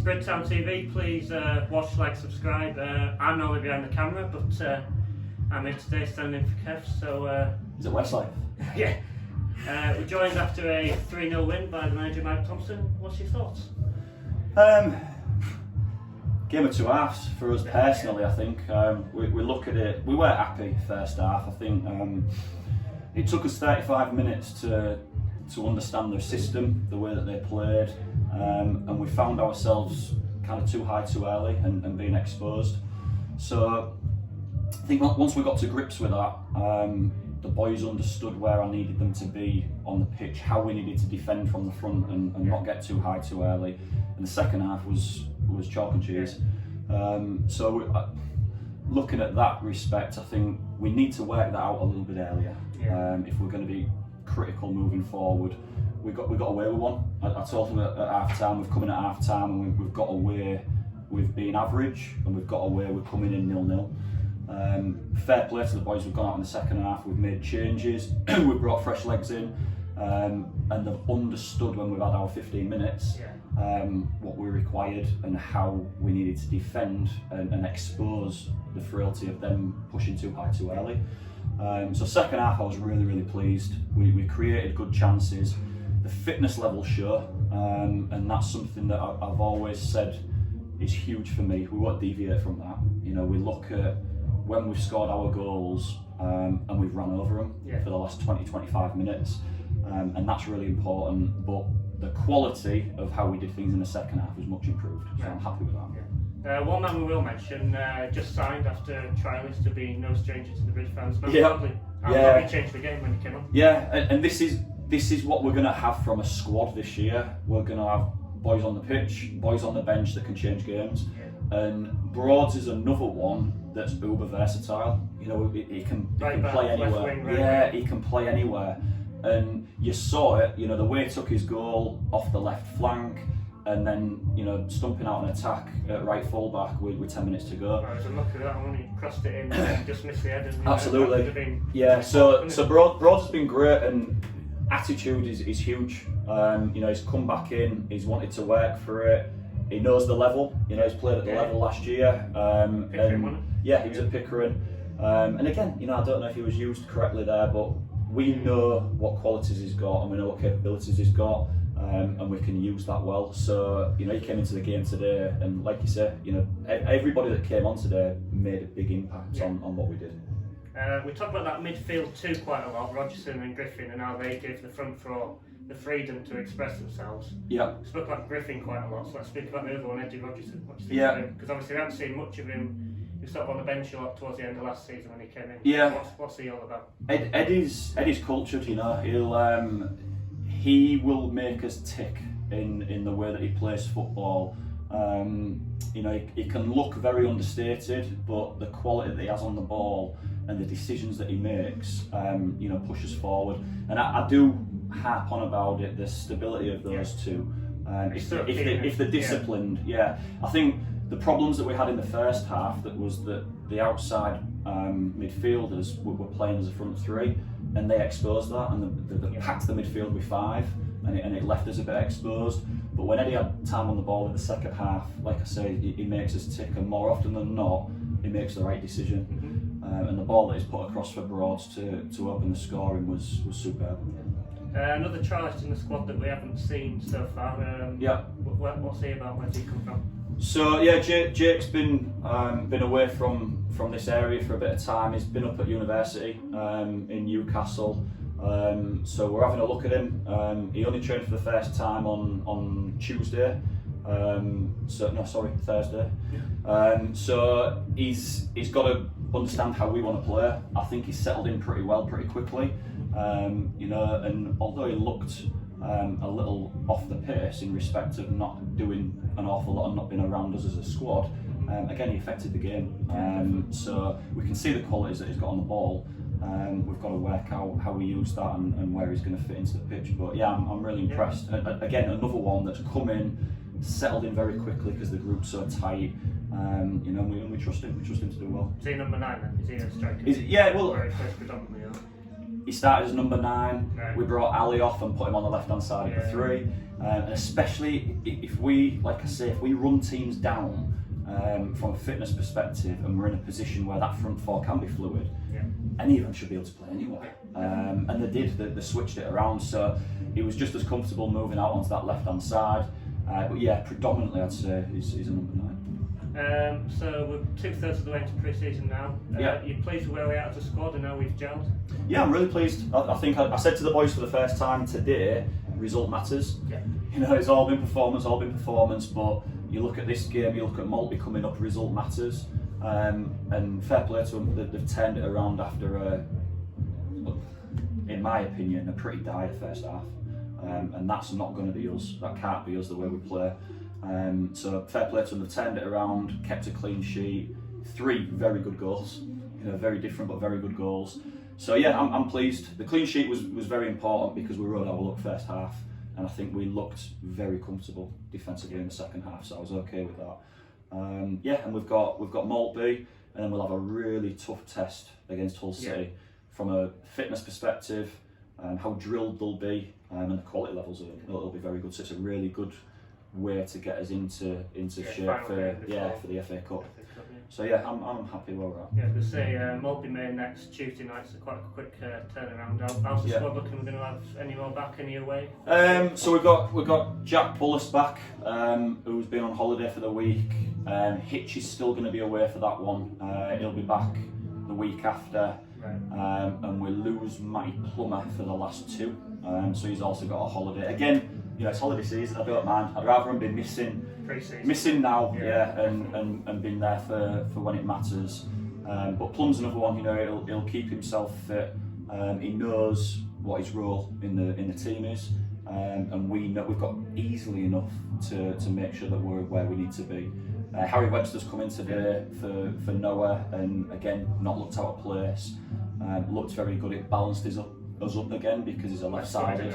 Brid TV. Please watch, like, subscribe. I'm normally behind the camera, but I'm here today standing for Kev. So is it Westside? Yeah. We're joined after a 3-0 win by the manager Mike Thompson. What's your thoughts? Game of two halves for us personally. I think we look at it. We weren't happy first half. I think it took us 35 minutes to understand their system, the way that they played, and we found ourselves kind of too high too early and being exposed. So I think once we got to grips with that, the boys understood where I needed them to be on the pitch, how we needed to defend from the front and not get too high too early. And the second half was chalk and cheese. Looking at that respect, I think we need to work that out a little bit earlier. If we're going to be critical moving forward. We got away with one. I told them at half time, we've come in at half time and we've got away with being average, and we've got away with coming in 0-0. Fair play to the boys. We've gone out in the second half, we've made changes, we've brought fresh legs in, and they've understood when we've had our 15 minutes what we required and how we needed to defend and expose the frailty of them pushing too high too early. So second half I was really pleased. We created good chances. The fitness levels show, and that's something that I've always said is huge for me. We won't deviate from that. You know, we look at when we've scored our goals and we've run over them for the last 20-25 minutes, and that's really important. But the quality of how we did things in the second half was much improved, so I'm happy with that. One man we will mention just signed after trialist to be no stranger to the Brid fans. Probably changed the game when he came on. Yeah, and this is what we're going to have from a squad this year. We're going to have boys on the pitch, boys on the bench that can change games, and Broads is another one that's uber versatile. You know, he can play anywhere. He can play anywhere, and you saw it. You know, the way he took his goal off the left flank, and then, you know, stumping out an attack at right fullback with 10 minutes to go. I was unlucky with that one. He crossed it in and just missed the head. Absolutely. So Broads has been great, and attitude is huge. You know, he's come back in. He's wanted to work for it. He knows the level. You know, he's played at the level last year. He was at Pickering. And again, you know, I don't know if he was used correctly there, but we know what qualities he's got and we know what capabilities he's got. And we can use that well. So, you know, he came into the game today, and like you say, you know, everybody that came on today made a big impact on what we did. We talked about that midfield too quite a lot, Rogerson and Griffin, and how they gave the front four the freedom to express themselves. Yeah. We spoke about Griffin quite a lot, so let's speak about the other one, Eddie Rogerson. What do you think of him? Because obviously we haven't seen much of him. He was sort of on the bench a lot towards the end of last season when he came in. Yeah. What's he all about? Eddie's cultured, you know. He will make us tick in the way that he plays football. You know, he can look very understated, but the quality that he has on the ball and the decisions that he makes, you know, push us forward. And I do harp on about it, the stability of those two. If they're disciplined, I think the problems that we had in the first half, that was that the outside midfielders were playing as a front three, and they exposed that, and they packed the midfield with five, and it left us a bit exposed. But when Eddie had time on the ball in the second half, like I say, he makes us tick, and more often than not, he makes the right decision. And the ball that he's put across for Broads to open the scoring was superb. Another trialist in the squad that we haven't seen so far. What's he about? Where's he come from? So Jake's been away from this area for a bit of time. He's been up at university in Newcastle. So we're having a look at him. He only trained for the first time on Tuesday. Thursday. So he's got to understand how we want to play. I think he's settled in pretty well, pretty quickly. You know, and although he looked a little off the pace in respect of not doing an awful lot and not being around us as a squad, again he affected the game. So we can see the qualities that he's got on the ball. We've got to work out how we use that and where he's going to fit into the pitch. But yeah, I'm really impressed. Again, another one that's come in, settled in very quickly because the group's so tight. You know, we trust him. We trust him to do well. Is he number 9 then? Is he a striker? Well, he started as number 9. Right. We brought Ali off and put him on the left-hand side of the 3. and especially if we, like I say, if we run teams down from a fitness perspective, and we're in a position where that front four can be fluid, any of them should be able to play anywhere. And they did. They switched it around, so it was just as comfortable moving out onto that left-hand side. But yeah, predominantly I'd say he's a number 9. So we're 2/3 of the way into pre-season now. You're pleased with where we're at as a squad and how we've gelled? Yeah, I'm really pleased. I think I said to the boys for the first time today, result matters. You know, it's all been performance, but you look at this game, you look at Maltby coming up, result matters. And fair play to them, they've turned it around after, in my opinion, a pretty dire first half. And that's not going to be us. That can't be us the way we play. So fair play to them, they've turned it around, kept a clean sheet, 3 very good goals. You know, very different but very good goals. So yeah, I'm pleased. The clean sheet was very important because we rode our luck first half, and I think we looked very comfortable defensively in the second half. So I was okay with that. Yeah, and we've got Maltby, and then we'll have a really tough test against Hull City from a fitness perspective, how drilled they'll be, and the quality levels will be very good. So it's a really good way to get us into shape for the FA Cup. So yeah, I'm happy where we're at. Yeah, we'll say Maltby Main next Tuesday night, so quite a quick turnaround. How's the squad looking? We're going to have any more back, any away? So we've got Jack Bullis back, who's been on holiday for the week. Hitch is still going to be away for that one. He'll be back the week after. Right. And we lose Matty Plummer for the last 2. So he's also got a holiday. Again, you know, it's holiday season, I don't mind. I'd rather him be missing now, and been there for when it matters. But Plum's another one, you know, he'll keep himself fit. He knows what his role in the team is, and we know we've got easily enough to make sure that we're where we need to be. Harry Webster's come in today for Noah, and again, not looked out of place. Looked very good. It balanced us up again because he's a left-sided.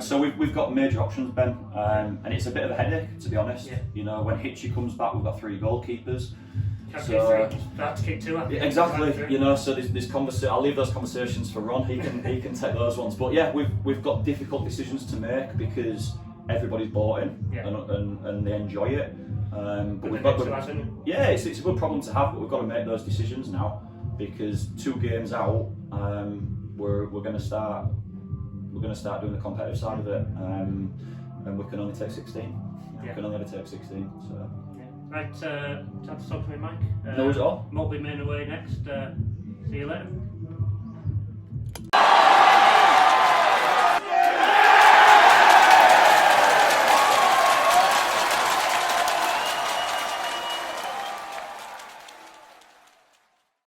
So we've got major options, Ben, and it's a bit of a headache, to be honest. You know, when Hitchy comes back, we've got 3 goalkeepers. Start to kick 2 up. Exactly. You know, so there's I'll leave those conversations for Ron. He can take those ones. But yeah, we've got difficult decisions to make because everybody's bought in and they enjoy it. But we've got it's a good problem to have, but we've got to make those decisions now because 2 games out, we're going to start doing the competitive side of it, and we can only take 16. We can only take 16. So. Right, time to talk to me, Mike. No, it's all. Maltby Main away next. See you later.